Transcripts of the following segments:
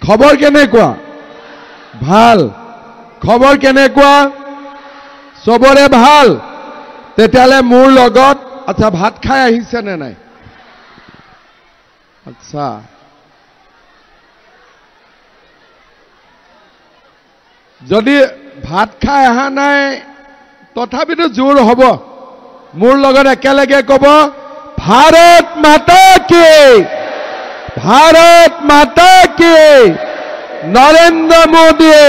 খবৰ কেনেকুৱা ভাল খবৰ কেনেকুৱা সবৰে ভাল তেতিয়ালে মোৰ লগত আচ্ছা ভাত খাই আহিছে নে নাই আচ্ছা যদি ভাত খাই আহা নাই তথাপিতো জোৰ হ'ব মোৰ লগত একেলগে ক'ব ভাৰত মাতা কি নৰেন্দ্ৰ মোদী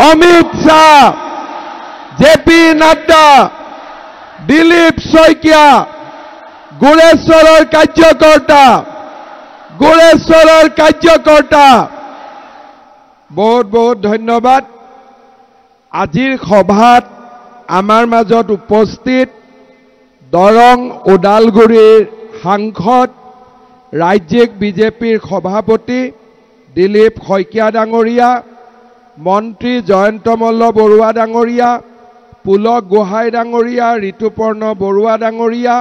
অমিত শাহ জেপি নাড্ডা দিলীপ শইকীয়া গুৰেশ্বৰৰ কাৰ্যকৰ্তা বহুত বহুত ধন্যবাদ আজিৰ সভাত আমাৰ মাজত উপস্থিত দৰং ওদালগুৰিৰ সাংসদ ৰাজ্যিক বিজেপিৰ সভাপতি দিলীপ শইকীয়া ডাঙৰীয়া মন্ত্ৰী জয়ন্ত মল্ল বৰুৱা ডাঙৰীয়া পুলক গোহাঁই ডাঙৰীয়া ঋতুপৰ্ণ বৰুৱা ডাঙৰীয়া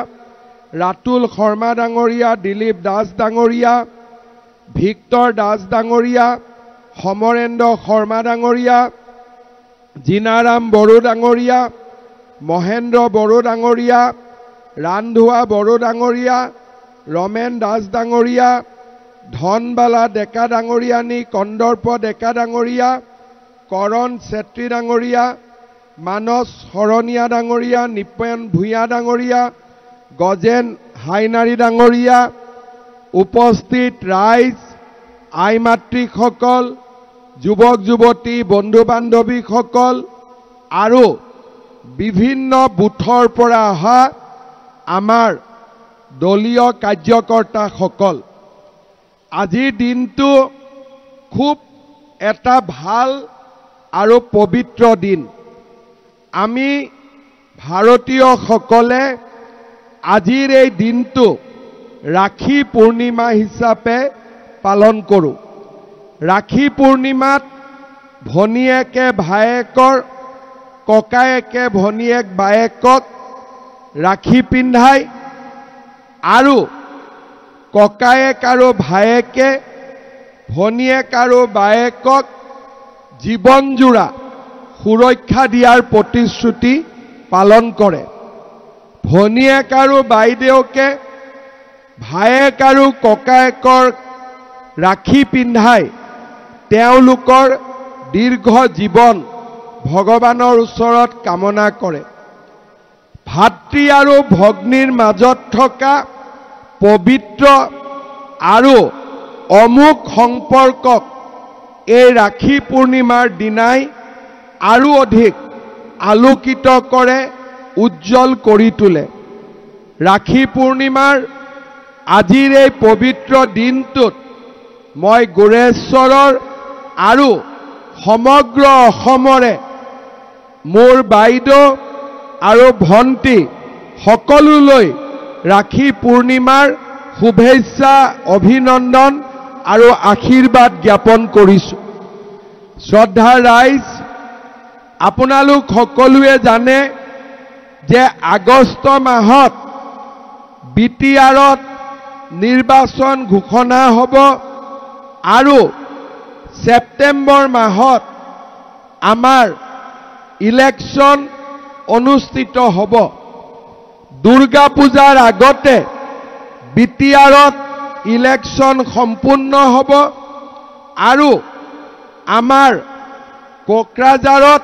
ৰাতুল শৰ্মা ডাঙৰীয়া দিলীপ দাস ডাঙৰীয়া ভিক্টৰ দাস ডাঙৰীয়া সমৰেন্দ্ৰ শৰ্মা ডাঙৰীয়া জিনাৰাম বড়ো ডাঙৰীয়া মহেন্দ্ৰ বড়ো ডাঙৰীয়া ৰান্ধোৱা বড়ো ডাঙৰীয়া ৰমেন দাস ডাঙৰীয়া ধনবালা ডেকা ডাঙৰীয়ানী কন্দৰ্প ডেকা ডাঙৰীয়া কৰণ চেত্ৰী ডাঙৰীয়া মানস শৰণীয়া ডাঙৰীয়া নিপেন ভূঞা ডাঙৰীয়া গজেন হাইনাৰী ডাঙৰীয়া উপস্থিত ৰাইজ আই মাতৃসকল যুৱক যুৱতী বন্ধু বান্ধৱীসকল আৰু বিভিন্ন বুথৰ পৰা অহা আমাৰ দলীয় কাৰ্যকৰ্তাসকল আজিৰ দিনটো খুব এটা ভাল আৰু পবিত্ৰ দিন আমি ভাৰতীয়সকলে আজিৰ এই দিনটো ৰাখী পূৰ্ণিমা হিচাপে পালন কৰোঁ ৰাখী পূৰ্ণিমাত ভনীয়েকে ভায়েকৰ ককায়েকে ভনীয়েক বায়েকক ৰাখী পিন্ধায় আৰু ককায়েক আৰু ভায়েকে ভনীয়েক আৰু বায়েকক জীৱনজোৰা সুৰক্ষা দিয়াৰ প্ৰতিশ্ৰুতি পালন কৰে ভনীয়েক আৰু বাইদেউকে ভায়েক আৰু ককায়েকৰ ৰাখী পিন্ধাই তেওঁলোকৰ দীৰ্ঘ জীৱন ভগৱানৰ ওচৰত কামনা কৰে ভাতৃ আৰু ভগ্নীৰ মাজত থকা পবিত্ৰ আৰু অমুক সম্পৰ্কক এই ৰাখী পূৰ্ণিমাৰ দিনাই আৰু অধিক আলোকিত কৰে উজ্জ্বল কৰি তোলে ৰাখী পূৰ্ণিমাৰ আজিৰ এই পবিত্ৰ দিনটোত মই গুৰেশ্বৰৰ আৰু সমগ্ৰ অসমৰে মোৰ বাইদেউ আৰু ভণ্টি সকলোলৈ ৰাখী পূৰ্ণিমাৰ শুভেচ্ছা অভিনন্দন আৰু আশীৰ্বাদ জ্ঞাপন কৰিছোঁ শ্ৰদ্ধাৰ ৰাইজ আপোনালোক সকলোৱে জানে যে আগষ্ট মাহত বিটিআৰত নিৰ্বাচন ঘোষণা হ'ব আৰু সেপ্টেম্বৰ মাহত আমাৰ ইলেকশ্যন অনুষ্ঠিত হ'ব দুৰ্গা পূজাৰ আগতে বিটিআৰত ইলেকশ্যন সম্পূৰ্ণ হ'ব আৰু আমাৰ কোকৰাঝাৰত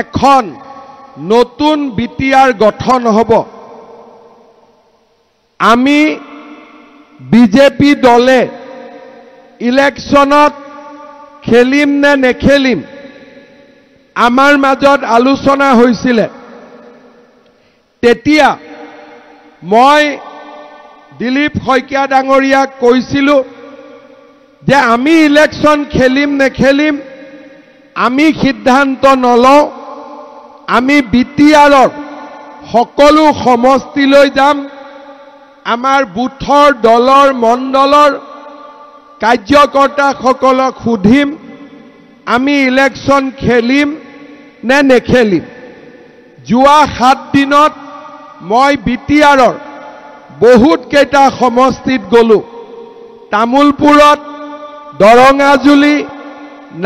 এখন নতুন বিটিআৰ গঠন হ'ব আমি বিজেপি দলে ইলেকশ্যনত খেলিম নে নেখেলিম আমাৰ মাজত আলোচনা হৈছিল তেতিয়া মই দিলীপ শইকীয়া ডাঙৰীয়াক কৈছিলোঁ যে আমি ইলেকশ্যন খেলিম নেখেলিম আমি সিদ্ধান্ত নলওঁ আমি বিটিআৰৰ সকলো সমষ্টিলৈ যাম আমাৰ বুথৰ দলৰ মণ্ডলৰ কাৰ্যকৰ্তাসকলক সুধিম আমি ইলেকশ্যন খেলিম নে নেখেলিম যোৱা 7 দিনত মই বিটিআৰৰ বহুত কেইটা সমষ্টিত গলো তামুলপুৰত দৰঙাজুলি,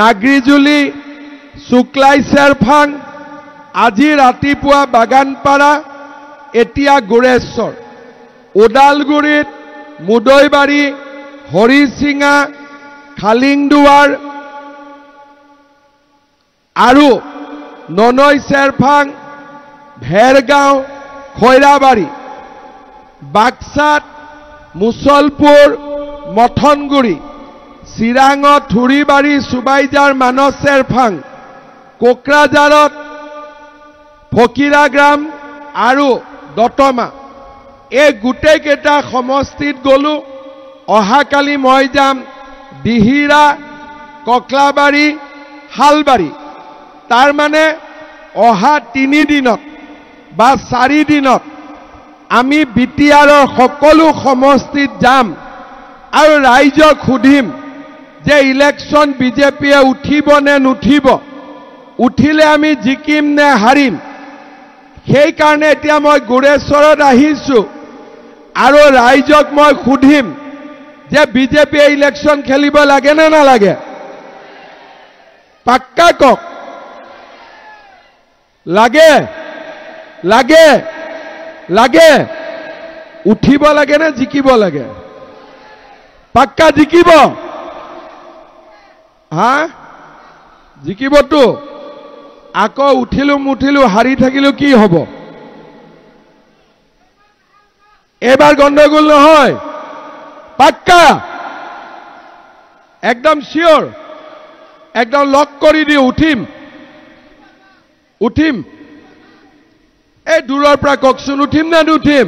নাগৰিজুলি, শুক্লাই চেৰফাং, আজি ৰাতিপুৱা বাগানপাৰা, এতিয়া গোৰেশ্বৰ, ওদালগুৰিত মুদৈবাৰী, হৰিচিঙা, খালিংদুৱাৰ আৰু ননৈ চেৰফাং, ভেৰগাঁও, খৈৰাবাৰী, বাক্সাত মুছলপুৰ, মথনগুৰি, চিৰাঙত থুৰিবাৰী, চুবাইজাৰ, মানস চেৰফাং, কোকৰাঝাৰত ফকিৰাগ্ৰাম আৰু দতমা, এই গোটেইকেইটা সমষ্টিত গ'লো। অহাকালি মই যাম দিহিৰা, ককলাবাৰী, শালবাৰী। তাৰ মানে অহা 3 দিনত বা 4 দিনত আমি বিটিআৰৰ সকলো সমষ্টিত যাম আৰু ৰাইজক সুধিম যে ইলেকশ্যন বিজেপিয়ে উঠিব নে নুঠিব, উঠিলে আমি জিকিম নে হাৰিম। সেইকাৰণে এতিয়া মই গোৰেশ্বৰত আহিছোঁ আৰু ৰাইজক মই সুধিম যে বিজেপিয়ে ইলেকশ্যন খেলিব লাগে নে নালাগে? পাক্কা কওক, লাগে লাগে লাগে? উঠিব লাগে নে জিকিব লাগে? পাক্কা জিকিব? হা, জিকিবতো? আকৌ উঠিলো হাৰি থাকিলো কি হ'ব? এবাৰ গণ্ডগোল নহয়? পাক্কা? একদম শিওৰ? একদম লক কৰি দিও উঠিম? এই দূৰৰ পৰা কওকচোন, উঠিম না নুঠিম?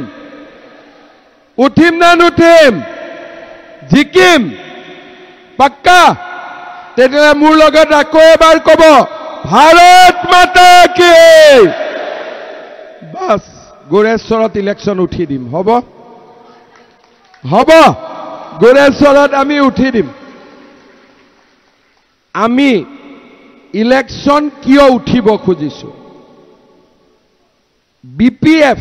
উঠিম না নুঠিম? জিকিম? পাক্কা? তেতিয়াহ'লে মোৰ লগত আকৌ এবাৰ ক'ব, ভাৰত মাতা কি? বাস, গোৰেশ্বৰত ইলেকশ্যন উঠি দিম। হ'ব হ'ব, গোৰেশ্বৰত আমি উঠি দিম। আমি ইলেকশ্যন কিয় উঠিব খুজিছো? বিপিএফ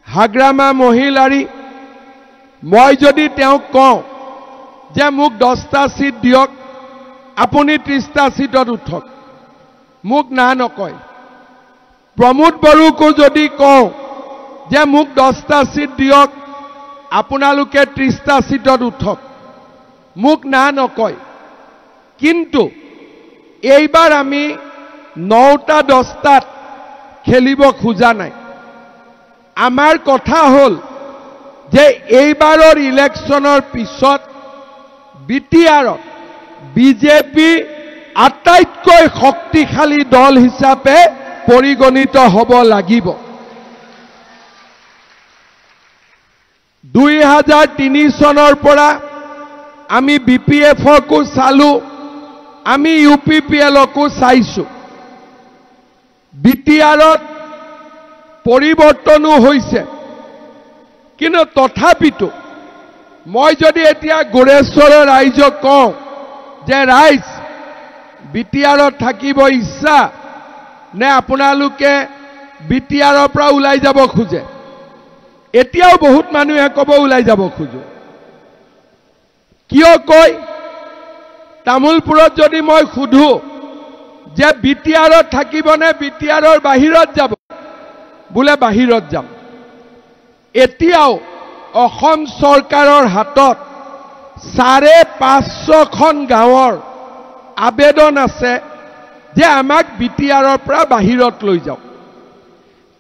হাগ্ৰামা মহিলাৰী, মই যদি তেওঁক কওঁ যে মোক 10টা সিট দিয়ক, আপুনি 30টা সিটত উঠক, মোক না নকয়। প্ৰমোদ বড়োকো যদি কওঁ যে মোক 10টা সিট দিয়ক, আপোনালোকে 30টা সিটত উঠক, মোক না নকয়। কিন্তু এইবাৰ আমি 9টা 10টাত খেলিব খোজা নাই। আমাৰ কথা হ'ল যে এইবাৰৰ ইলেকশ্যনৰ পিছত বিটিআৰত বিজেপি আটাইতকৈ শক্তিশালী দল হিচাপে পৰিগণিত হ'ব লাগিব। 2003 চনৰ পৰা আমি বিপিএফকো চালো, আমি ইউপিপিএলকো চাইছো। বিটিআৰত পৰিৱৰ্তনো হৈছে, কিন্তু তথাপিতো মই যদি এতিয়া গোৰেশ্বৰৰ ৰাইজক কওঁ যে ৰাইজ বিটিআৰত থাকিব ইচ্ছা নে আপোনালোকে বিটিআৰৰ পৰা ওলাই যাব খোজে, এতিয়াও বহুত মানুহে ক'ব ওলাই যাব খোজো। কিয় কয়? তামোলপুৰত যদি মই সুধো যে বিটিআৰত থাকিব নে বিটিআৰৰ বাহিৰত যাব, বোলে বাহিৰত যাম। এতিয়াও অসম চৰকাৰৰ হাতত 550খন গাঁৱৰ আবেদন আছে যে আমাক বিটিআৰৰ পৰা বাহিৰত লৈ যাওক।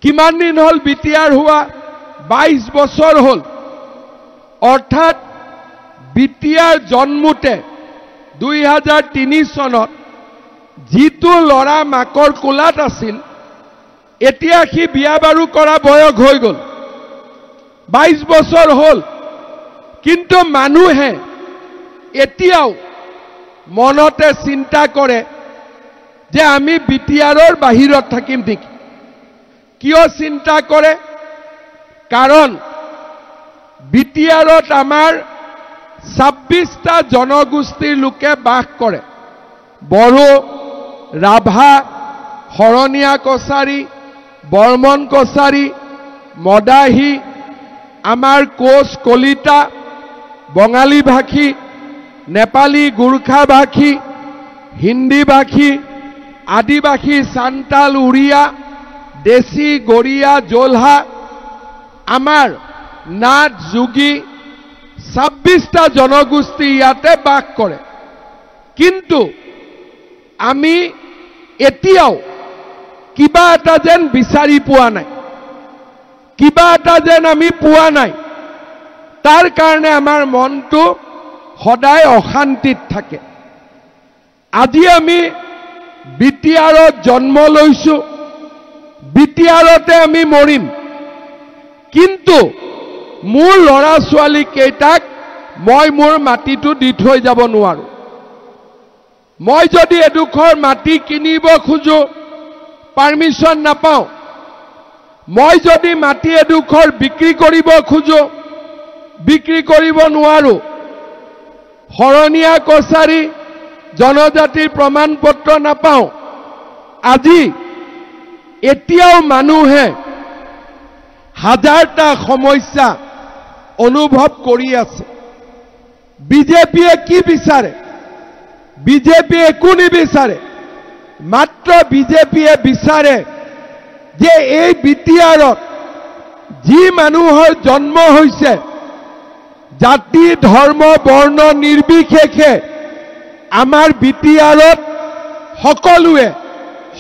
কিমান দিন হ'ল বিটিআৰ হোৱা? 22 বছৰ হ'ল। অৰ্থাৎ বিটিআৰ জন্মতে 2003 চনত যিটো ল'ৰা মাকৰ কোলাত আছিল, এতিয়া সি বিয়া বাৰু কৰা বয়স হৈ গ'ল। 22 বছৰ হ'ল, কিন্তু মানুহে এতিয়াও মনতে চিন্তা কৰে যে আমি বিটিআৰৰ বাহিৰত থাকিম নেকি। কিয় চিন্তা কৰে? কাৰণ বিটিআৰত আমাৰ 26টা জনগোষ্ঠীৰ লোকে বাস কৰে। বড়ো, ৰাভা, শৰণীয়া কছাৰী, বৰ্মন কছাৰী, মদাহী, আমাৰ কোচ কলিতা, বঙালী ভাষী, নেপালী গোৰ্খা ভাষী হিন্দী ভাষী আদিবাসী সান্তাল উড়িয়া দেশী গড়িয়া জোলহা আমাৰ নাথ যোগী 26টা জনগোষ্ঠী ইয়াতে বাস কৰে কিন্তু আমি এতিয়াও কিবা এটা যেন বিচাৰি পোৱা নাই কিবা এটা যেন আমি পোৱা নাই তাৰ কাৰণে আমাৰ মনটো সদায় অশান্তিত থাকে আজি আমি বিটিআৰত জন্ম লৈছো বিটিআৰতে আমি মৰিম কিন্তু মোৰ লৰা ছোৱালী কেইটাক মই মোৰ মাটিটো দি থৈ যাব নোৱাৰো মই যদি এডোখৰ মাটি কিনিব খুজো পাৰমিশন নাপাও মই যদি মাটি এডোখৰ বিক্ৰী কৰিব খুজো বিক্ৰী কৰিব নোৱাৰো হৰণীয়া কছাৰী জনজাতিৰ প্ৰমাণপত্ৰ নাপাও আজি এতিয়াও মানুহে হাজাৰটা সমস্যা অনুভৱ কৰি আছে বিজেপিয়ে কি বিচাৰে বিজেপিয়ে একো নিবিচাৰে মাত্ৰ বিজেপিয়ে বিচাৰে যে এই বিটিআৰত যি মানুহৰ জন্ম হৈছে জাতি ধৰ্ম বৰ্ণ নিৰ্বিশেষে আমাৰ বিটিআৰত সকলোৱে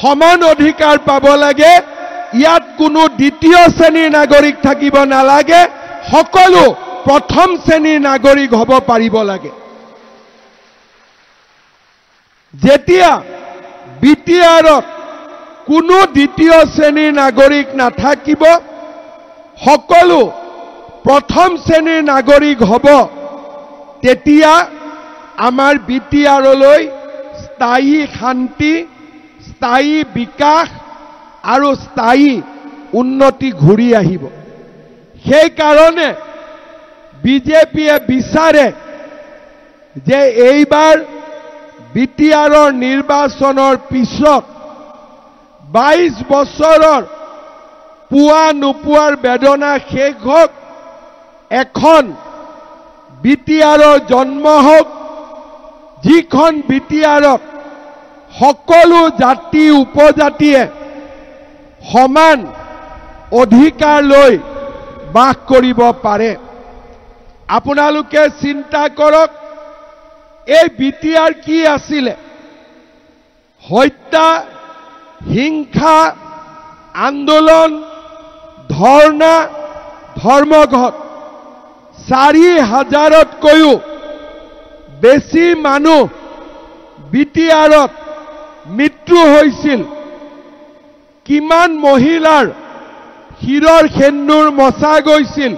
সমান অধিকাৰ পাব লাগে ইয়াত কোনো দ্বিতীয় শ্ৰেণীৰ নাগৰিক থাকিব নালাগে সকলো প্ৰথম শ্ৰেণীৰ নাগৰিক হ'ব পাৰিব লাগে যেতিয়া বিটিআৰত কোনো দ্বিতীয় শ্ৰেণীৰ নাগৰিক নাথাকিব সকলো প্ৰথম শ্ৰেণীৰ নাগৰিক হ'ব তেতিয়া আমাৰ বিটিআৰলৈ স্থায়ী শান্তি স্থায়ী বিকাশ আৰু স্থায়ী উন্নতি ঘূৰি আহিব সেই কাৰণে বিজেপিয়ে বিচাৰে যে এইবাৰ বিটিআৰৰ নিৰ্বাচনৰ পিছত 22 বছৰৰ পুৱা নোপোৱাৰ বেদনা শেষ হওক এখন বিটিআৰৰ জন্ম হওক যিখন বিটিআৰত সকলো জাতি উপজাতিয়ে সমান অধিকাৰ লৈ বাস কৰিব পাৰে আপোনালোকে চিন্তা কৰক এই বিটিআৰ কি আছিল হত্যা হিংসা আন্দোলন ধৰ্ণা ধৰ্মঘট 4000তকৈও বেছি মানুহ বিটিআৰত মৃত্যু হৈছিল কিমান মহিলাৰ শিৰৰ সেন্দুৰ মচা গৈছিল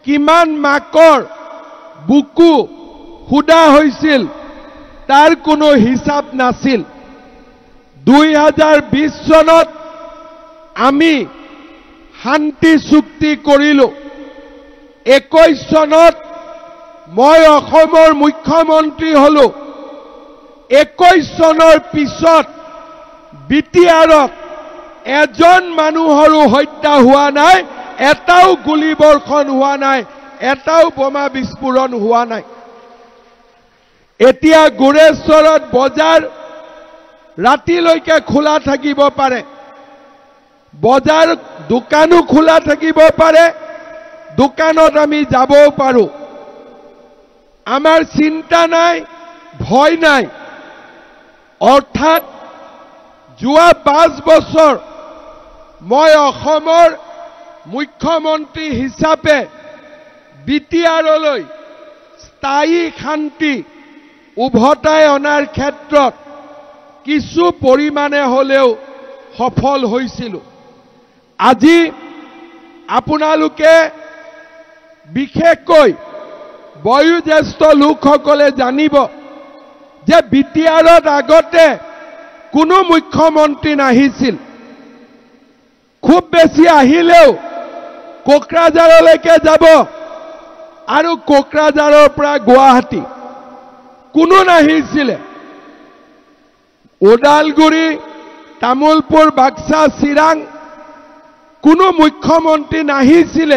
কিমান মাকৰ বুকু খুদা হৈছিল তাৰ কোনো হিচাপ নাছিল 2020 চনত আমি শান্তি চুক্তি কৰিলো 21 চনত মই অসমৰ মুখ্যমন্ত্ৰী হলো 21 চনৰ পিছত বিটিআৰত এজন মানুহৰো হত্যা হোৱা নাই এটাও গুলিবৰ্ষণ হোৱা নাই এটাও বোমা বিস্ফোৰণ হোৱা নাই এতিয়া গুৰেশ্বৰত বজাৰ ৰাতিলৈকে খোলা থাকিব পাৰে বজাৰ দোকানো খোলা থাকিব পাৰে দোকানত আমি যাবও পাৰো আমাৰ চিন্তা নাই ভয় নাই অৰ্থাৎ যোৱা 5 বছৰ মই অসমৰ মুখ্যমন্ত্ৰী হিচাপে বিটিআৰলৈ স্থায়ী শান্তি উভতাই অনাৰ ক্ষেত্ৰত কিছু পৰিমাণে হলেও সফল হৈছিল আজি আপোনালোকে বিশেষকৈ বয়োজ্যেষ্ঠ লোকসকলে জানিব যে বিটিআৰত আগতে কোনো মুখ্যমন্ত্ৰী নাহিছিল খুব বেছি আহিলেও কোকৰাঝাৰলৈকে যাব আৰু কোকৰাঝাৰৰ পৰা গুৱাহাটী কোনো নাহিছিল ওদালগুৰি তামুলপুৰ বাক্সা চিৰাং কোনো মুখ্যমন্ত্ৰী নাহিছিল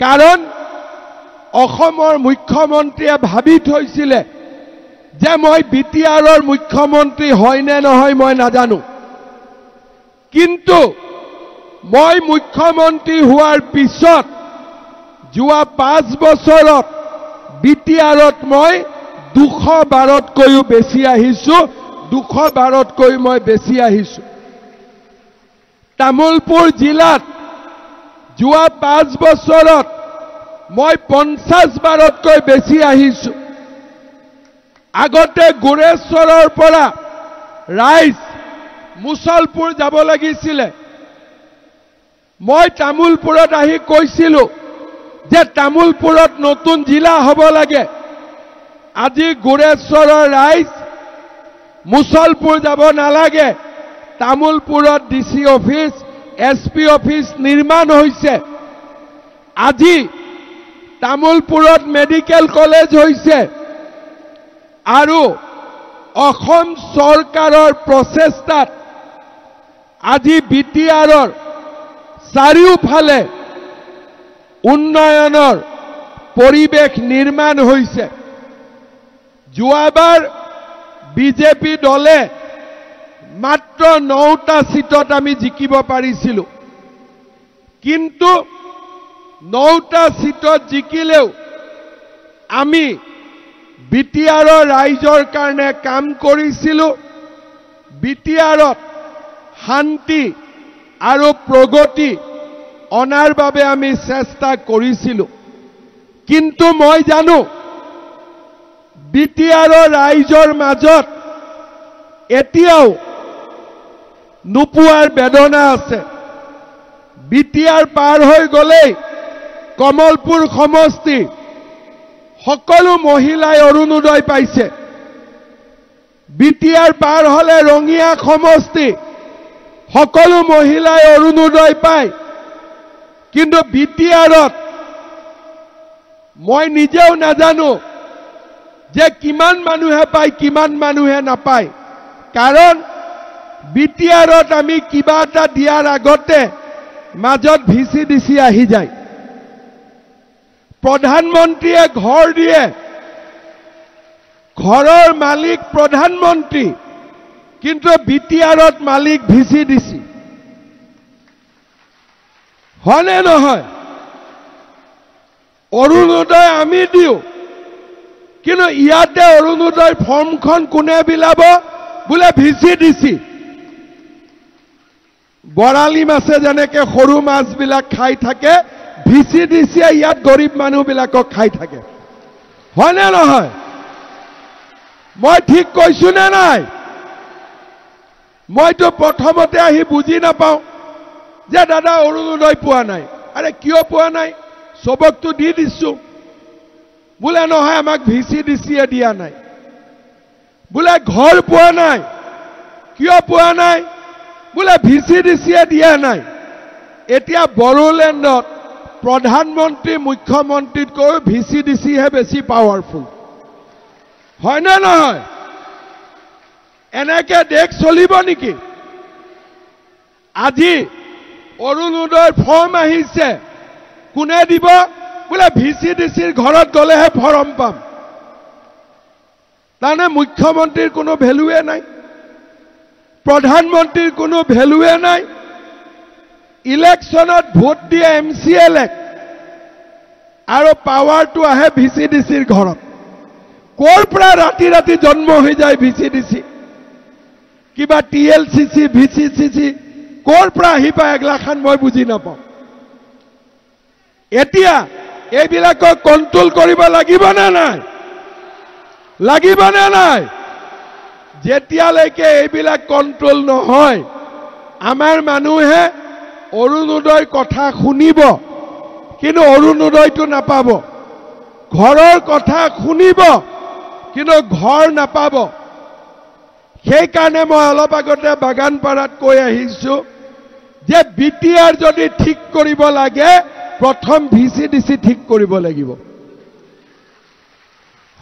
কাৰণ অসমৰ মুখ্যমন্ত্ৰীয়ে ভাবি থৈছিলে যে মই বিটিআৰৰ মুখ্যমন্ত্ৰী হয় নে নহয় মই নাজানো, কিন্তু মই মুখ্যমন্ত্ৰী হোৱাৰ পিছত যোৱা 5 বছৰত বিটিআৰত মই 212তকৈও বেছি আহিছো, 212তকৈ মই বেছি আহিছো। তামুলপুৰ জিলাত যোৱা 5 বছৰত মই 50 বাৰতকৈ বেছি আহিছো। আগতে গোৰেশ্বৰৰ পৰা ৰাইজ মুছলপুৰ যাব লাগিছিলে। মই তামুলপুৰত আহি কৈছিলো যে তামুলপুৰত নতুন জিলা হ'ব লাগে। আজি গোৰেশ্বৰৰ ৰাইজ মুছলপুৰ যাব নালাগে, তামুলপুৰত ডিসি অফিস এসপি অফিস নিৰ্মাণ হৈছে। আজি তামুলপুৰত মেডিকেল কলেজ হৈছে আৰু অসম চৰকাৰৰ প্ৰচেষ্টাত আজি বিটিআৰৰ চাৰিওফালে উন্নয়নৰ পৰিৱেশ নিৰ্মাণ হৈছে। যোৱাবাৰ বিজেপি দলে মাত্ৰ 9টা সিটত আমি জিকিব পাৰিছিলো, কিন্তু 9টা সিটত জিকিলেও আমি বিটিআৰৰ ৰাইজৰ কাৰণে কাম কৰিছিলো। বিটিআৰত শান্তি আৰু প্ৰগতি অনাৰ বাবে আমি চেষ্টা কৰিছিলো, কিন্তু মই জানো বিটিআৰৰ ৰাইজৰ মাজত এতিয়াও নোপোৱাৰ বেদনা আছে। বিটিআৰ পাৰ হৈ গলেই কমলপুৰ সমষ্টি সকলো মহিলাই অৰুণোদয় পাইছে। বিটিআৰ পাৰ হলে ৰঙিয়া সমষ্টি সকলো মহিলাই অৰুণোদয় পায়, কিন্তু বিটিআৰত মই নিজেও নাজানো যে কিমান মানুহে পায় কিমান মানুহে নাপায়, কাৰণ বিটিআৰত আমি কিবা এটা দিয়াৰ আগতে মাজত ভিচিডিচি আহি যায়। প্ৰধানমন্ত্ৰীয়ে ঘৰ দিয়ে, ঘৰৰ মালিক প্ৰধানমন্ত্ৰী, কিন্তু বিটিআৰত মালিক ভিচিডিচি। হয়নে নহয়? অৰুণোদয় আমি দিও, কিন্তু ইয়াতে অৰুণোদয় ফৰ্মখন কোনে বিলাব? বোলে ভিচিডিচি। বৰালি মাছে যেনেকে সৰু মাছবিলাক খাই থাকে, ভিচিডিচিয়ে ইয়াত গৰীব মানুহবিলাকক খাই থাকে। হয়নে নহয়? মই ঠিক কৈছো নে নাই? মইতো প্ৰথমতে আহি বুজি নাপাওঁ যে দাদা অৰুণোদয় পোৱা নাই। আৰে কিয় পোৱা নাই? সবকতো দি দিছো। বোলে নহয় আমাক ভিচিডিচিয়ে দিয়া নাই। বোলে ঘৰ পোৱা নাই। কিয় পোৱা নাই? বোলে ভিচিডিচিয়ে দিয়া নাই। এতিয়া বড়োলেণ্ডত প্ৰধানমন্ত্ৰী মুখ্যমন্ত্ৰীতকৈ ভিচিডিচিহে বেছি পাৱাৰফুল। হয় না নহয়? এনেকে দেশ চলিব নেকি? আজি অৰুণোদয়ৰ ফৰ্ম আহিছে, কোনে দিব? বোলে ভিচিডিচিৰ ঘৰত গলেহে ফৰ্ম পাম। তাৰমানে মুখ্যমন্ত্ৰীৰ কোনো ভেলুৱে নাই, প্ৰধানমন্ত্ৰীৰ কোনো ভেলুৱে নাই। ইলেকশ্যনত ভোট দিয়ে MCLA আৰু পাৱাৰটো আহে ভিচিডিচিৰ ঘৰত। ক'ৰ পৰা ৰাতি ৰাতি জন্ম হৈ যায় ভিচিডিচি? কিবা TLCC VCCC ক'ৰ পৰা আহি পায় এগলাখান মই বুজি নাপাওঁ। এতিয়া এইবিলাকক কণ্ট্ৰোল কৰিব লাগিব নে নাই? লাগিব নে নাই? যেতিয়ালৈকে এইবিলাক কণ্ট্ৰোল নহয়, আমাৰ মানুহে অৰুণোদয় কথা শুনিব, কিন্তু অৰুণোদয়টো নাপাব। ঘৰৰ কথা শুনিব, কিন্তু ঘৰ নাপাব। সেইকাৰণে মই অলপ আগতে বাগানপাৰাত কৈ আহিছো যে বিটিআৰ যদি ঠিক কৰিব লাগে, প্ৰথম ভিচিডিচি ঠিক কৰিব লাগিব।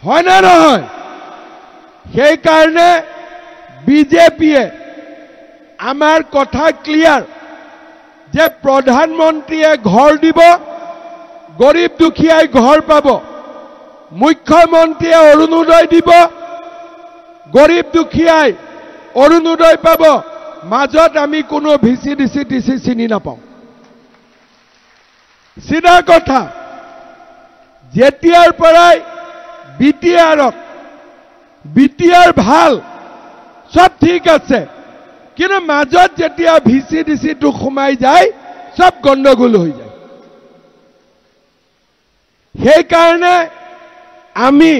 হয় না নহয়? সেইকাৰণে বিজেপিয়ে আমাৰ কথা ক্লিয়াৰ যে প্ৰধানমন্ত্ৰীয়ে ঘৰ দিব, গৰীব দুখীয়াই ঘৰ পাব, মুখ্যমন্ত্ৰীয়ে অৰুণোদয় দিব, গৰীব দুখীয়াই অৰুণোদয় পাব, মাজত আমি কোনো ভিচি ডিচি টিচি চিনি নাপাওঁ। চিধা কথা, যেতিয়াৰ পৰাই বিটিআৰ ভাল, সব ঠিক আছে, কিন্তু মাজত যেতিয়া ভিচি ডিচিটো সোমাই যায় সব গণ্ডগোল হৈ যায়। সেইকাৰণে আমি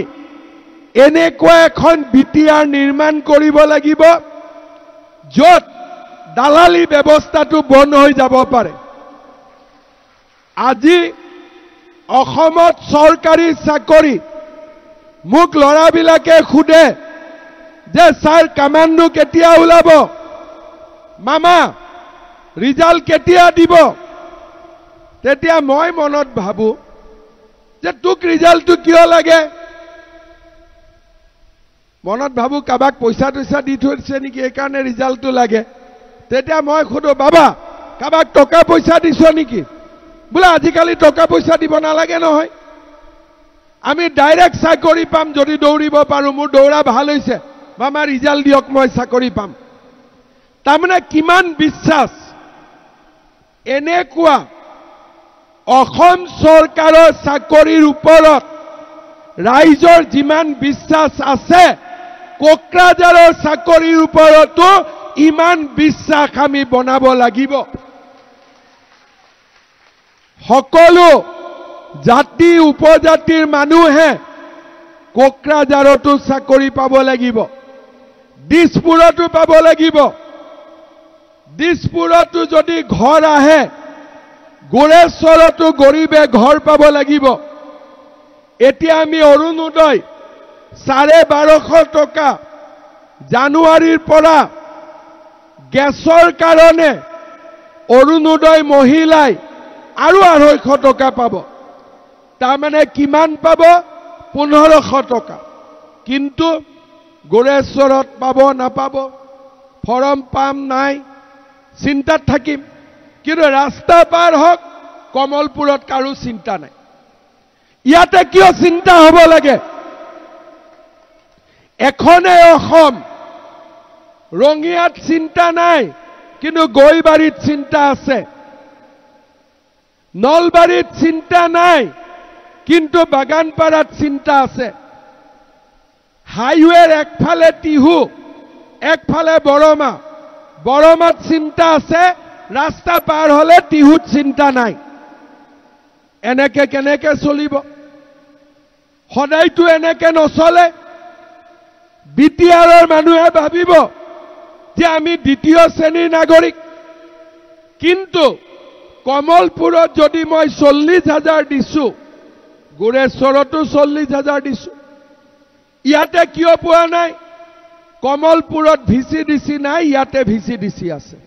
এনেকুৱা এখন বিটিআৰ নিৰ্মাণ কৰিব লাগিব য'ত দালালি ব্যৱস্থাটো বন্ধ হৈ যাব পাৰে। আজি অসমত চৰকাৰী চাকৰি মোক ল'ৰাবিলাকে সোধে যে ছাৰ কামাণ্ডো কেতিয়া ওলাব, মামা ৰিজাল্ট কেতিয়া দিব? তেতিয়া মই মনত ভাবো যে তোক ৰিজাল্টটো কিয় লাগে? মনত ভাবো কাবাক পইচা টইচা দি থৈছে নেকি, এইকাৰণে ৰিজাল্টটো লাগে। তেতিয়া মই সোধো, বাবা কাবাক টকা পইচা দিছ নেকি? বোলে আজিকালি টকা পইচা দিব নালাগে নহয়, আমি ডাইৰেক্ট চাকৰি পাম যদি দৌৰিব পাৰো। মোৰ দৌৰা ভাল হৈছে, মামা ৰিজাল্ট দিয়ক, মই চাকৰি পাম। তাৰমানে কিমান বিশ্বাস! এনেকুৱা অসম চৰকাৰৰ চাকৰিৰ ওপৰত ৰাইজৰ যিমান বিশ্বাস আছে, কোকৰাঝাৰৰ চাকৰিৰ ওপৰতো ইমান বিশ্বাস আমি বনাব লাগিব। সকলো জাতি উপজাতিৰ মানুহে কোকৰাঝাৰতো চাকৰি পাব লাগিব, দিছপুৰতো পাব লাগিব। দিছপুৰতো যদি ঘৰ আহে, গোৰেশ্বৰতো গৰীবে ঘৰ পাব লাগিব। এতিয়া আমি অৰুণোদয় 1250 টকা জানুৱাৰীৰ পৰা গেছৰ কাৰণে অৰুণোদয় মহিলাই আৰু 250 টকা পাব। তাৰমানে কিমান পাব? 1500 টকা। কিন্তু গোৰেশ্বৰত পাব নাপাব, ফৰম পাম নাই, চিন্তাত থাকিম। কিন্তু ৰাস্তা পাৰ হওক, কমলপুৰত কাৰো চিন্তা নাই। ইয়াতে কিয় চিন্তা হ'ব লাগে? এখনে অসম, ৰঙিয়াত চিন্তা নাই, কিন্তু গৈবাৰীত চিন্তা আছে। নলবাৰীত চিন্তা নাই, কিন্তু বাগানপাৰাত চিন্তা আছে। হাইৱেৰ একফালে টিহু, একফালে বৰমা, বৰমাত চিন্তা আছে, ৰাস্তা পাৰ হলে টিহুত চিন্তা নাই। এনেকে কেনেকে চলিব? সদায়তো এনেকে নচলে। বিটিআৰৰ মানুহে ভাবিব যে আমি দ্বিতীয় শ্ৰেণীৰ নাগৰিক, কিন্তু কমলপুৰত যদি মই 40,000 দিছো, গোৰেশ্বৰতো 40,000 দিছো, ইয়াতে কিয় পোৱা নাই? কমলপুৰত ভিচি ডিচি নাই, ইয়াতে ভিচি ডিচি আছে।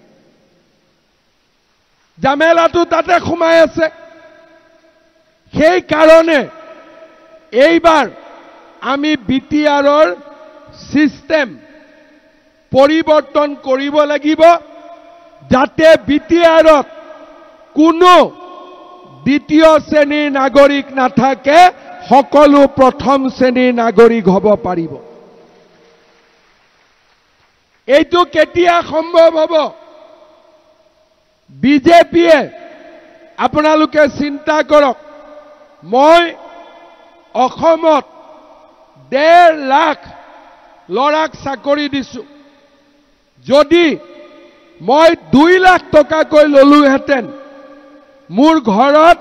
জামেলাটো তাতে সোমাই আছে। সেইকাৰণে এইবাৰ আমি বিটিআৰৰ সিস্টেম পৰিৱৰ্তন কৰিব লাগিব, যাতে বিটিআৰত কোনো দ্বিতীয় শ্ৰেণীৰ নাগৰিক নাথাকে, সকলো প্ৰথম শ্ৰেণীৰ নাগৰিক হ'ব পাৰিব। এইটো কেতিয়া সম্ভৱ হ'ব? বিজেপিয়ে, আপোনালোকে চিন্তা কৰক, মই অসমত 1.5 লাখ ল'ৰাক চাকৰি দিছো। যদি মই 2 লাখ টকাকৈ ললোহেঁতেন, মোৰ ঘৰত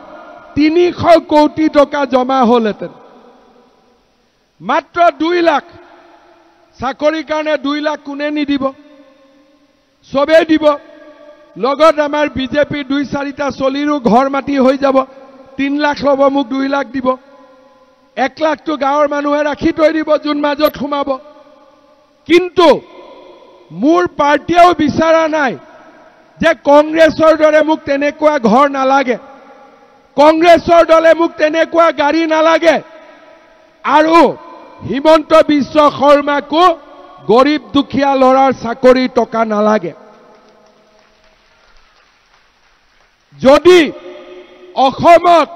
300 কোটি টকা জমা হ'লহেঁতেন। মাত্ৰ 2 লাখ। চাকৰিৰ কাৰণে 2 লাখ কোনে নিদিব? চবেই দিব। লগত আমাৰ বিজেপি 2-4টা চলিৰো ঘৰ মাটি হৈ যাব। 3 লাখ ল'ব, মোক 2 লাখ দিব। 1 লাখটো গাঁৱৰ মানুহে ৰাখি থৈ দিব, যোন মাজত সোমাব। কিন্তু মোৰ পাৰ্টিয়েও বিচৰা নাই যে কংগ্ৰেছৰ দৰে মোক তেনেকুৱা ঘৰ নালাগে, কংগ্ৰেছৰ দলে মোক তেনেকুৱা গাড়ী নালাগে, আৰু হিমন্ত বিশ্ব শৰ্মাকো গৰীব দুখীয়া ল'ৰাৰ চাকৰি টকা নালাগে। যদি অসমত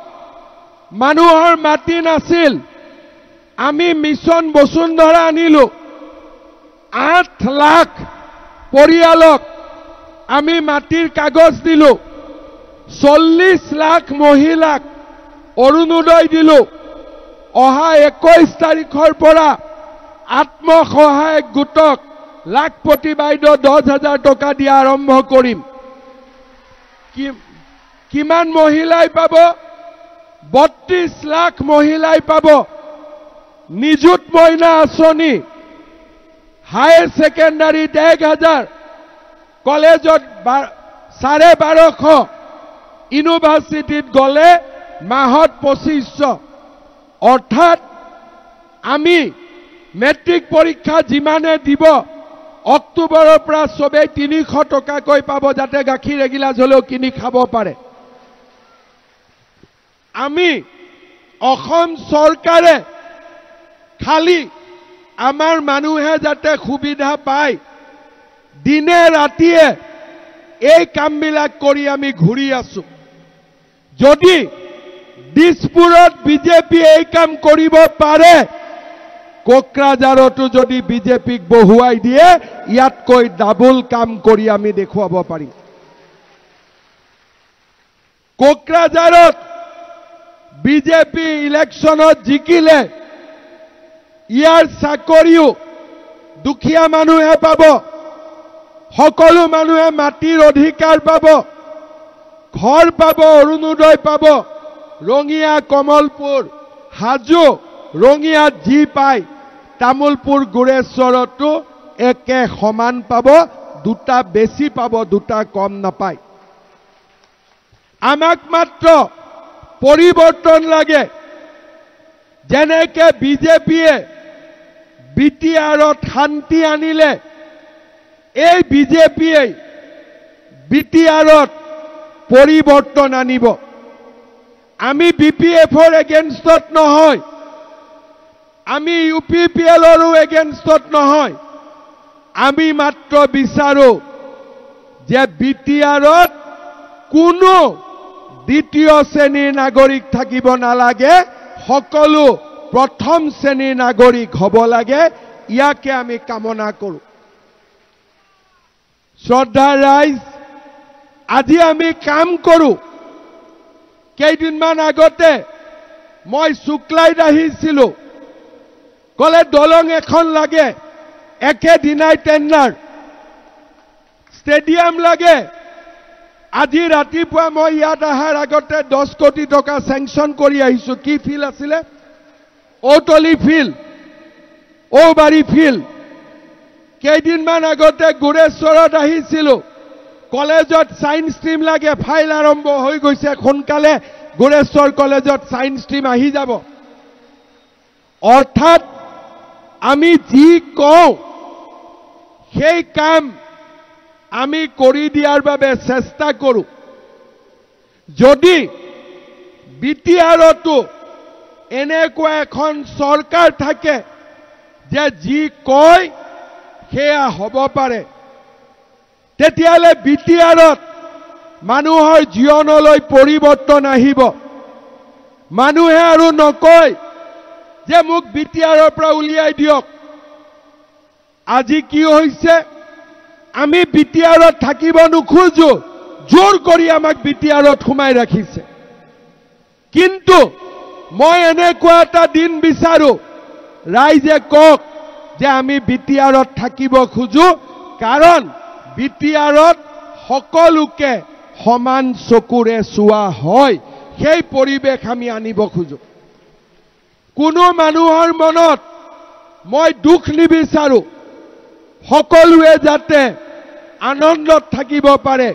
মানুহৰ মাটি নাছিল আমি মিছন বসুন্ধৰা আনিলো 8 লাখ পৰিয়ালক আমি মাটিৰ কাগজ দিলো 40 লাখ মহিলাক অৰুণোদয় দিলো অহা 21 তাৰিখৰ পৰা আত্মসহায়ক গোটক লাখপতি বাইদেউ 10,000 টকা দিয়া আৰম্ভ কৰিম কিমান মহিলাই পাব 32 লাখ মহিলাই পাব নিযুত মইনা আঁচনি হায়াৰ সেকেন্ডাৰীত 1,000 কলেজত 1250 ইউনিভাৰ্চিটিত গলে মাহত 2500 অৰ্থাৎ আমি মেট্ৰিক পৰীক্ষা যিমানে দিব অক্টোবৰৰ পৰা সবে 300 টকাকৈ পাব যাতে গাখীৰ এগিলাচ হলেও কিনি খাব পাৰে আমি অসম চৰকাৰে খালি আমাৰ মানুহে যাতে সুবিধা পায় দিনে ৰাতিয়ে এই কামবিলাক কৰি আমি ঘূৰি আছো যদি দিছপুৰত বিজেপি এই কাম কৰিব পাৰে কোকৰাঝাৰতো যদি বিজেপিক বহুৱাই দিয়ে ইয়াতকৈ ডাবল কাম কৰি আমি দেখুৱাব পাৰিম কোকৰাঝাৰত বিজেপি ইলেকশনত জিকিলে ইয়াৰ চাকৰিও দুখীয়া মানুহে পাব সকলো মানুহে মাটিৰ অধিকাৰ পাব ঘৰ পাব অৰুণোদয় পাব ৰঙিয়া কমলপুৰ হাজো ৰঙিয়াত যি পায় তামুলপুৰ গুৰেশ্বৰতো একে সমান পাব দুটা বেছি পাব দুটা কম নাপায় আমাক মাত্ৰ পৰিৱৰ্তন লাগে যেনেকে বিজেপিয়ে বিটিআৰত শান্তি আনিলে এই বিজেপিয়ে বিটিআৰত পৰিৱৰ্তন আনিব আমি বিপিএফৰ এগেইনষ্টত নহয় আমি ইউপিপিএলৰো এগেইনষ্টত নহয় আমি মাত্ৰ বিচাৰো যে বিটিআৰত কোনো দ্বিতীয় শ্ৰেণীৰ নাগৰিক থাকিব নালাগে সকলো প্ৰথম শ্ৰেণীৰ নাগৰিক হ'ব লাগে ইয়াকে আমি কামনা কৰো শ্ৰদ্ধা ৰাইজ আজি আমি কাম কৰো কেইদিনমান আগতে মই শুক্লাইত আহিছিলো কলে দলং এখন লাগে একেদিনাই টেন্ডাৰ ষ্টেডিয়াম লাগে আজি ৰাতিপুৱা মই ইয়াত আহাৰ আগতে 10 কোটি টকা স্যাংশন কৰি আহিছো কি ফিল আছিলে ওটলি ফিল ওবাৰী ফিল কেইদিনমান আগতে গুৰেশ্বৰত আহিছিলো কলেজত সায়েন্স ষ্ট্ৰীম লাগে ফাইল আৰম্ভ হৈ গৈছে সোনকালে গুৰেশ্বৰ কলেজত সায়েন্স ষ্ট্ৰীম আহি যাব অৰ্থাৎ আমি যি কওঁ সেই কাম আমি কৰি দিয়াৰ বাবে চেষ্টা কৰো যদি বিটিআৰতো এনেকুৱা এখন চৰকাৰ থাকে যে যি কয় সেয়া হ'ব পাৰে তেতিয়ালে বিটিআৰত মানুহৰ জীৱনলৈ পৰিৱৰ্তন আহিব মানুহে আৰু নকয় যে মোক বিটিআৰৰ পৰা উলিয়াই দিয়ক আজি কি হৈছে আমি বিটিআৰত থাকিব নোখোজো জোৰ কৰি আমাক বিটিআৰত সোমাই ৰাখিছে কিন্তু মই এনেকুৱা এটা দিন বিচাৰো ৰাইজে কওক যে আমি বিটিআৰত থাকিব খোজো কাৰণ বিটিআৰত সকলোকে সমান চকুৰে চোৱা হয় সেই পৰিবেশ আমি আনিব খোজো কোনো মানুহৰ মনত মই দুখ নিবিচাৰো সকলোৱে যাতে আনন্দত থাকিব পাৰে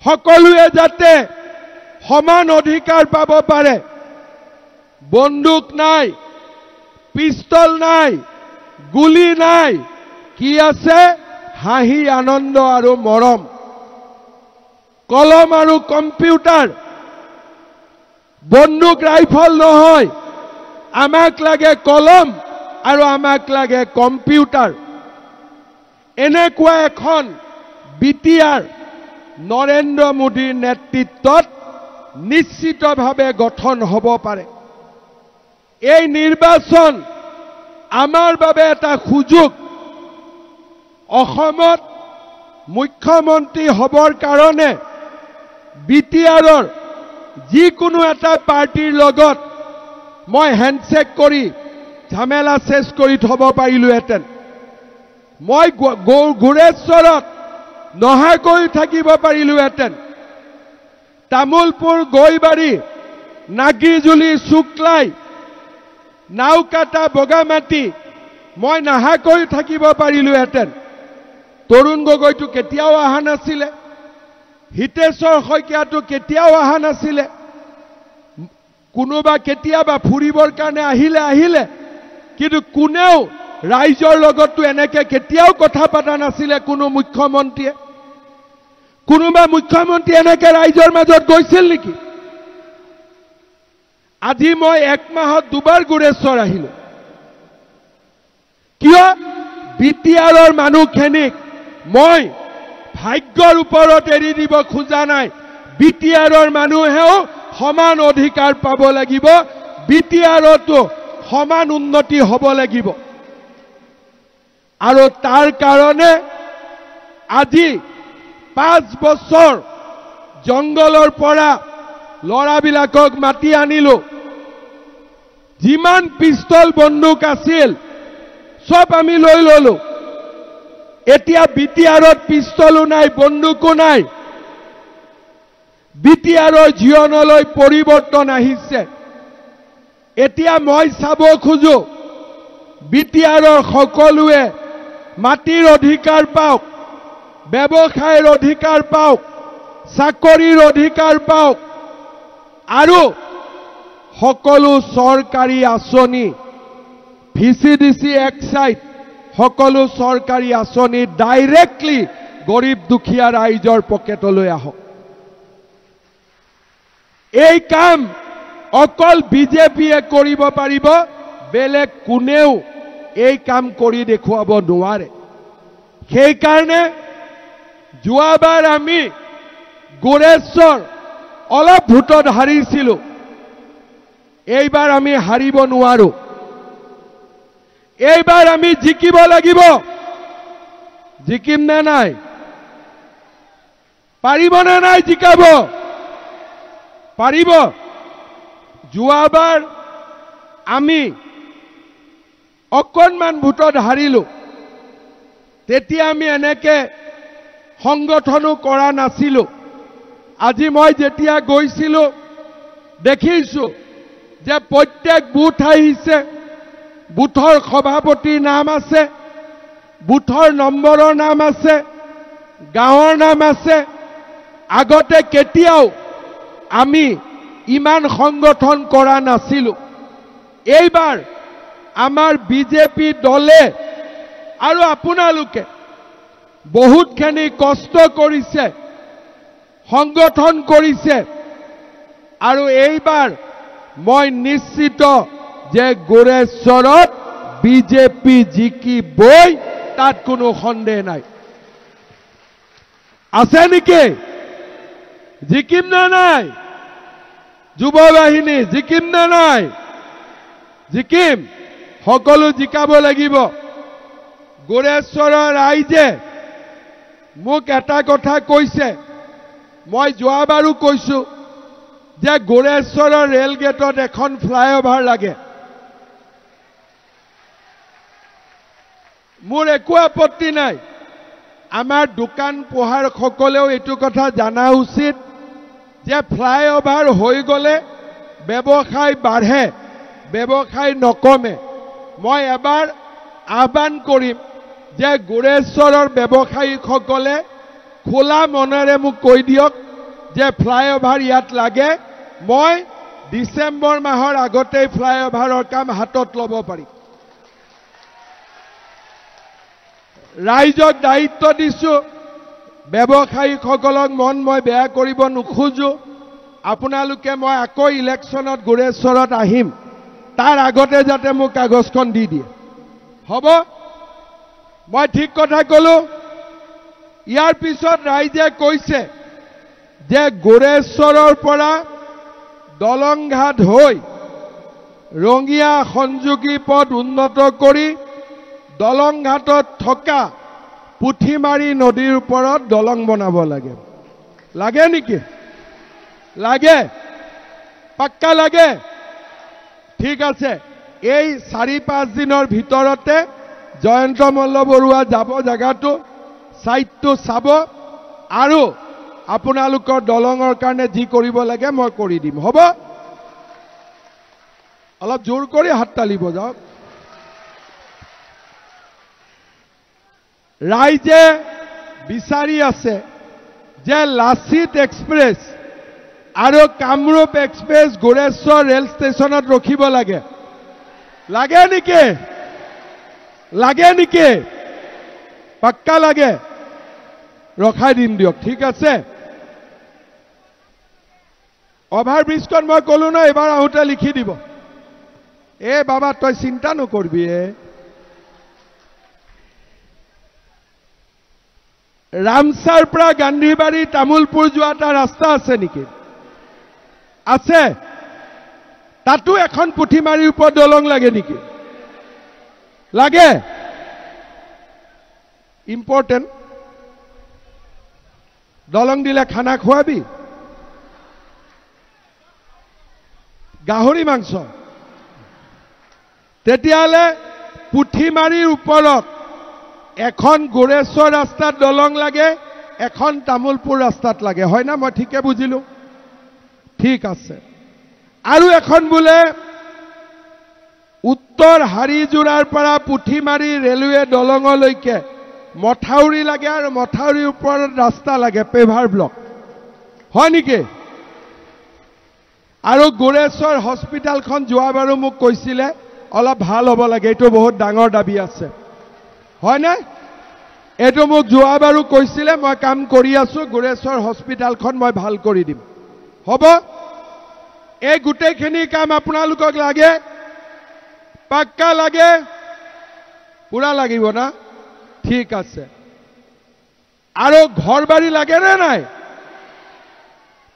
সকলোৱে যাতে সমান অধিকাৰ পাব পাৰে বন্দুক নাই পিস্তল নাই গুলি নাই কি আছে হাঁহি আনন্দ আৰু মৰম কলম আৰু কম্পিউটাৰ বন্দুক ৰাইফল নহয় আমাক লাগে কলম আৰু আমাক লাগে কম্পিউটাৰ এনেকুৱা এখন বিটিআৰ নৰেন্দ্ৰ মোদীৰ নেতৃত্বত নিশ্চিতভাৱে গঠন হ'ব পাৰে। এই নিৰ্বাচন আমাৰ বাবে এটা সুযোগ। অসমত মুখ্যমন্ত্ৰী হ'বৰ কাৰণে বিটিআৰৰ যিকোনো এটা পাৰ্টিৰ লগত মই হেণ্ডশেক কৰি ঝামেলা চেছ কৰি থ'ব পাৰিলোহেঁতেন। মই গোৰেশ্বৰত নহাকৈ থাকিব পাৰিলোহেঁতেন। তামোলপুৰ, গৈবাৰী, নাগিজুলি, শুক্লাই, নাওকাটা, বগামাটি মই নহাকৈ থাকিব পাৰিলোহেঁতেন। তৰুণ গগৈটো কেতিয়াও অহা নাছিলে, হিতেশ্বৰ শইকীয়াটো কেতিয়াও অহা নাছিলে। কোনোবা কেতিয়াবা ফুৰিবৰ কাৰণে আহিলে, কিন্তু কোনেও ৰাইজৰ লগততো এনেকে কেতিয়াও কথা পতা নাছিলে কোনো মুখ্যমন্ত্ৰীয়ে। কোনোবা মুখ্যমন্ত্ৰী এনেকে ৰাইজৰ মাজত গৈছিল নেকি? আজি মই 1 মাহত 2 বাৰ গোৰেশ্বৰ আহিলো। কিয়? বিটিআৰৰ মানুহখিনিক মই ভাগ্যৰ ওপৰত এৰি দিব খোজা নাই। বিটিআৰৰ মানুহেও সমান অধিকাৰ পাব লাগিব, বিটিআৰতো সমান উন্নতি হ'ব লাগিব। আৰু তাৰ কাৰণে আজি 5 বছৰ জংগলৰ পৰা ল'ৰাবিলাকক মাতি আনিলো। যিমান পিস্তল বন্দুক আছিল সব আমি লৈ ললো। এতিয়া বিটিআৰত পিস্তলো নাই, বন্দুকো নাই। বিটিআৰৰ জীৱনলৈ পৰিৱৰ্তন আহিছে। এতিয়া মই চাব খোজো বিটিআৰৰ সকলোৱে মাটিৰ অধিকাৰ পাওক, ব্যৱসায়ৰ অধিকাৰ পাওক, চাকৰিৰ অধিকাৰ পাওক, আৰু সকলো চৰকাৰী আঁচনি ভিচিডিচি এক্সাইট সকলো চৰকাৰী আঁচনি ডাইৰেক্টলি গৰীব দুখীয়া ৰাইজৰ পকেটলৈ আহক। এই কাম অকল বিজেপিয়ে কৰিব পাৰিব, বেলেগ কোনেও এই কাম কৰি দেখুৱাব নোৱাৰে। সেইকাৰণে যোৱাবাৰ আমি গোৰেশ্বৰ অলপ ভোটত হাৰিছিলো, এইবাৰ আমি হাৰিব নোৱাৰো। এইবাৰ আমি জিকিব লাগিব। জিকিম নে নাই? পাৰিব নে নাই জিকাব? পাৰিব। যোৱাবাৰ আমি অকণমান ভোটত হাৰিলো, তেতিয়া আমি এনেকে সংগঠনো কৰা নাছিলো। আজি মই যেতিয়া গৈছিলো দেখিছো যে প্ৰত্যেক বুথ আহিছে, বুথৰ সভাপতিৰ নাম আছে, বুথৰ নম্বৰৰ নাম আছে, গাঁৱৰ নাম আছে। আগতে কেতিয়াও আমি ইমান সংগঠন কৰা নাছিলো। এইবাৰ আমাৰ বিজেপি দলে আৰু আপোনালোকে বহুতখিনি কষ্ট কৰিছে, সংগঠন কৰিছে, আৰু এইবাৰ মই নিশ্চিত যে গোৰেশ্বৰত বিজেপি জিকিবই, তাত কোনো সন্দেহ নাই। আছে নেকি? জিকিম নে নাই? যুৱ বাহিনী জিকিম নে নাই? জিকিম। সকলো জিকাব লাগিব। গোৰেশ্বৰৰ ৰাইজে মোক এটা কথা কৈছে, মই যোৱাবাৰো কৈছো যে গোৰেশ্বৰৰ ৰেল গেটত এখন ফ্লাইঅভাৰ লাগে। মোৰ একো আপত্তি নাই। আমাৰ দোকান পোহাৰ সকলেও এইটো কথা জানা উচিত যে ফ্লাইঅভাৰ হৈ গ'লে ব্যৱসায় বাঢ়ে, ব্যৱসায় নকমে। মই এবাৰ আহ্বান কৰিম যে গোৰেশ্বৰৰ ব্যৱসায়ীসকলে খোলা মনেৰে মোক কৈ দিয়ক যে ফ্লাইঅভাৰ ইয়াত লাগে। মই ডিচেম্বৰ মাহৰ আগতেই ফ্লাইঅভাৰৰ কাম হাতত ল'ব পাৰিম। ৰাইজক দায়িত্ব দিছো, ব্যৱসায়ীসকলক মন মই বেয়া কৰিব নোখোজো। আপোনালোকে মই আকৌ ইলেকশ্যনত গোৰেশ্বৰত আহিম, তাৰ আগতে যাতে মোক কাগজখন দি দিয়ে। হ'ব? মই ঠিক কথা ক'লো। ইয়াৰ পিছত ৰাইজে কৈছে যে গোৰেশ্বৰৰ পৰা দলংঘাট হৈ ৰঙিয়া সংযোগী পথ উন্নত কৰি দলংঘাটত থকা পুঠিমাৰী নদীৰ ওপৰত দলং বনাব লাগে লাগে নেকি লাগে পাক্কা লাগে ঠিক আছে এই 4-5 দিনৰ ভিতৰতে জয়ন্ত মল্ল বৰুৱা যাব জায়গাটো সাইটটো চাব আৰু আপোনালোকৰ দলঙৰ কাৰণে যি কৰিব লাগে মই কৰি দিম হ'ব অলপ জোৰ কৰি হাত তালিব যাওক ৰাইজে বিচাৰি আছে যে লাচিত এক্সপ্ৰেছ আৰু কামৰূপ এক্সপ্ৰেছ গোৰেশ্বৰ ৰেল ষ্টেচনত ৰখিব লাগে লাগে নেকি পাক্কা লাগে ৰখাই দিম দিয়ক ঠিক আছে অভাৰব্ৰিজখন মই কলো না এবাৰ আহোঁতে লিখি দিব এ বাবা তই চিন্তা নকৰবি ৰামচাৰ পৰা গান্ধীবাৰী তামুলপুৰ যোৱা এটা ৰাস্তা আছে নেকি আছে তাতো এখন পুঠিমাৰীৰ ওপৰত দলং লাগে নেকি লাগে ইম্পৰ্টেণ্ট দলং দিলে খানা খোৱাবি গাহৰি মাংস তেতিয়ালে পুঠিমাৰীৰ ওপৰত এখন গোৰেশ্বৰ ৰাস্তাত দলং লাগে এখন তামুলপুৰ ৰাস্তাত লাগে হয় না মই ঠিকে বুজিলো ঠিক আছে আৰু এখন বোলে উত্তৰ হাৰিজোৰাৰ পৰা পুঠিমাৰী ৰেলৱে দলঙলৈকে মথাউৰি লাগে আৰু মথাউৰিৰ ওপৰত ৰাস্তা লাগে পেভাৰ ব্লক হয় নেকি আৰু গোৰেশ্বৰ হস্পিটালখন যোৱাবাৰো মোক কৈছিলে অলপ ভাল হ'ব লাগে এইটো বহুত ডাঙৰ দাবী আছে হয় না এইটো মোক যোৱাবাৰো কৈছিলে মই কাম কৰি আছো গোৰেশ্বৰ হস্পিটালখন মই ভাল কৰি দিম হ'ব এই গোটেইখিনি কাম আপোনালোকক লাগে পাক্কা লাগে পুৰা লাগিব না ঠিক আছে আৰু ঘৰ বাৰী লাগে নে নাই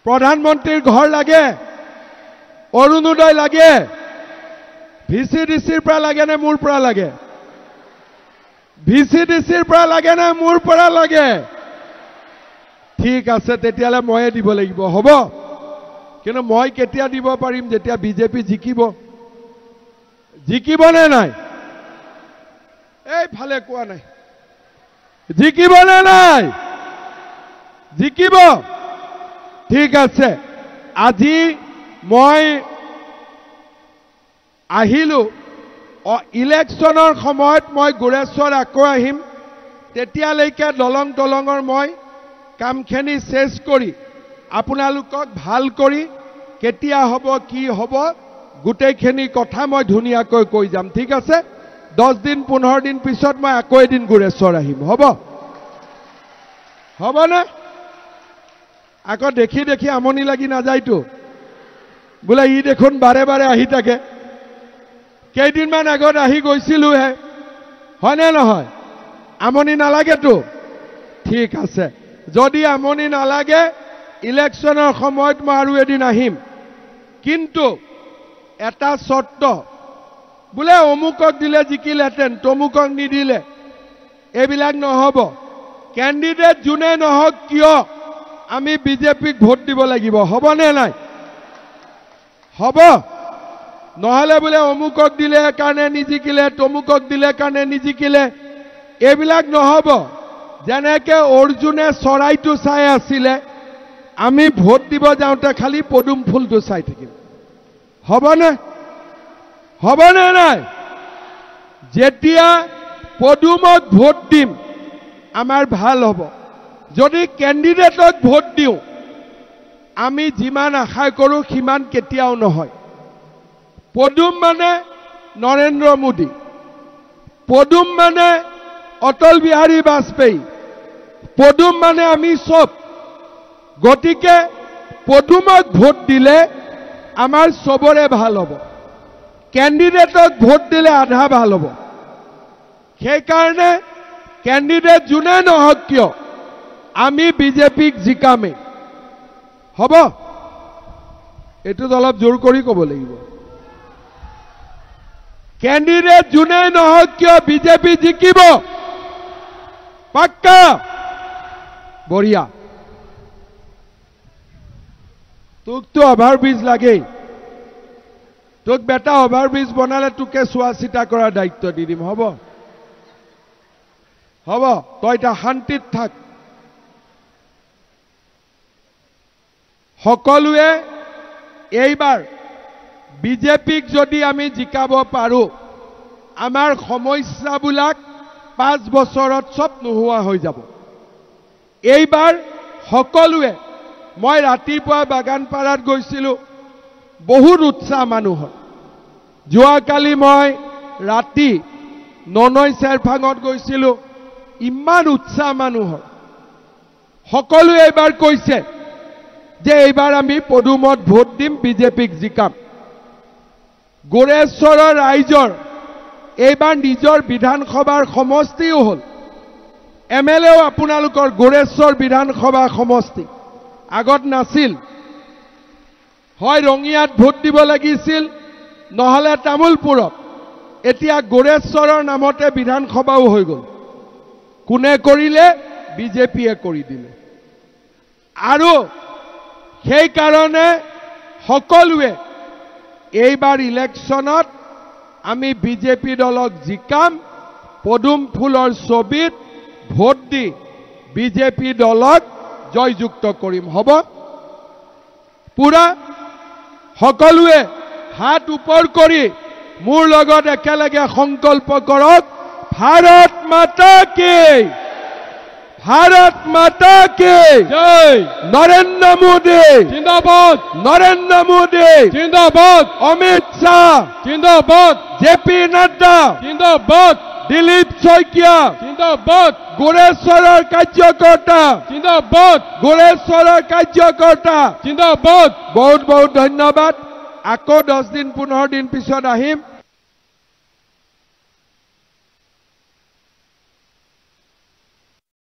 প্ৰধানমন্ত্ৰীৰ ঘৰ লাগে অৰুণোদয় লাগে ভিচিডিচিৰ পৰা লাগে নে মোৰ পৰা লাগে ভিচিডিচিৰ পৰা লাগে নে মোৰ পৰা লাগে ঠিক আছে তেতিয়ালে ময়ে দিব লাগিব হ'ব কিন্তু মই কেতিয়া দিব পাৰিম যেতিয়া বিজেপি জিকিব নে নাই এই ফালে কোৱা নাই জিকিব নে নাই জিকিব ঠিক আছে আজি মই আহিলো ইলেকশ্যনৰ সময়ত মই গোৰেশ্বৰ আকৌ আহিম তেতিয়ালৈকে দলঙৰ মই কামখিনি শেষ কৰি আপোনালোকক ভাল কৰি কেতিয়া হ'ব কি হ'ব গোটেইখিনি কথা মই ধুনীয়াকৈ কৈ যাম ঠিক আছে 10 দিন 15 দিন পিছত মই আকৌ এদিন গোৰেশ্বৰ আহিম হ'ব না আকৌ দেখি আমনি লাগি নাযায়তো বোলে ই দেখোন বাৰে বাৰে আহি থাকে কেইদিনমান আগত আহি গৈছিলোহে হয় নে নহয় আমনি নালাগেতো ঠিক আছে যদি আমনি নালাগে ইলেকশ্যনৰ সময়ত মই আৰু এদিন আহিম কিন্তু এটা চৰ্ত বোলে অমুকক দিলে জিকিলেহেঁতেন তমুকক নিদিলে এইবিলাক নহ'ব কেণ্ডিডেট যোনে নহওক কিয় আমি বিজেপিক ভোট দিব লাগিব হ'বনে নাই হ'ব নহলে বোলে অমুকক দিলে কাৰণে নিজিকিলে তমুকক দিলে কাৰণে নিজিকিলে এইবিলাক নহ'ব যেনেকে অৰ্জুনে চৰাইটো চাই আছিলে আমি ভোট দিব যাওঁতে খালি পদুম ফুলটো চাই থাকিম হ'বনে নাই যেতিয়া পদুমক ভোট দিম আমাৰ ভাল হ'ব যদি কেণ্ডিডেটক ভোট দিওঁ আমি যিমান আশা কৰোঁ সিমান কেতিয়াও নহয় পদুম মানে নৰেন্দ্ৰ মোদী পদুম মানে অটল বিহাৰী বাজপেয়ী পদুম মানে আমি সব গতিকে পদুমক ভোট দিলে আমাৰ সবৰে ভাল হ'ব কেণ্ডিডেটক ভোট দিলে আধা ভাল হ'ব সেইকাৰণে কেণ্ডিডেট যোনে নহওক কিয় আমি বিজেপিক জিকামে হ'ব এইটোত অলপ জোৰ কৰি ক'ব লাগিব কেণ্ডিডেট যোনে নহওক কিয় বিজেপি জিকিব পাক্কা বঢ়িয়া তোকতো অভাৰব্ৰিজ লাগেই তোক বেটা অভাৰব্ৰিজ বনালে তোকে চোৱা চিতা কৰাৰ দায়িত্ব দি দিম হ'ব হ'ব তই এটা শান্তিত থাক সকলোৱে এইবাৰ বিজেপিক যদি আমি জিকাব পাৰো আমাৰ সমস্যাবিলাক 5 বছৰত সব নোহোৱা হৈ যাব এইবাৰ সকলোৱে মই ৰাতিপুৱা বাগানপাৰাত গৈছিলো বহুত উৎসাহ মানুহৰ যোৱাকালি মই ৰাতি ননৈ চেৰফাঙত গৈছিলো ইমান উৎসাহ মানুহৰ সকলোৱে এইবাৰ কৈছে যে এইবাৰ আমি পদুমত ভোট দিম বিজেপিক জিকাম গোৰেশ্বৰৰ ৰাইজৰ এইবাৰ নিজৰ বিধানসভাৰ সমষ্টিও হ'ল এমএলএও আপোনালোকৰ গোৰেশ্বৰ বিধানসভা সমষ্টি আগত নাছিল হয় ৰঙিয়াত ভোট দিব লাগিছিল নহলে তামুলপুৰত এতিয়া গোৰেশ্বৰৰ নামতে বিধানসভাও হৈ গ'ল কোনে কৰিলে বিজেপিয়ে কৰি দিলে আৰু সেই কাৰণে সকলোৱে এইবাৰ ইলেকশ্যনত আমি বিজেপি দলক জিকাম পদুম ফুলৰ ছবিত ভোট দি বিজেপি দলক জয়যুক্ত কৰিম হ'ব পুৰা সকলোৱে হাত ওপৰ কৰি মোৰ লগত একেলগে সংকল্প কৰক ভাৰত মাতা কি জয় নৰেন্দ্ৰ মোদী জিন্দাবাদ নৰেন্দ্ৰ মোদী জিন্দাবাদ অমিত শাহ জিন্দাবাদ জেপি নাড্ডা জিন্দাবাদ দিলীপ শইকীয়া জিন্দাবাদ গোৰেশ্বৰৰ কাৰ্যকৰ্তা জিন্দাবাদ গোৰেশ্বৰৰ কাৰ্যকৰ্তা জিন্দাবাদ বহুত বহুত ধন্যবাদ আকৌ 10 দিন 15 দিন পিছত আহিম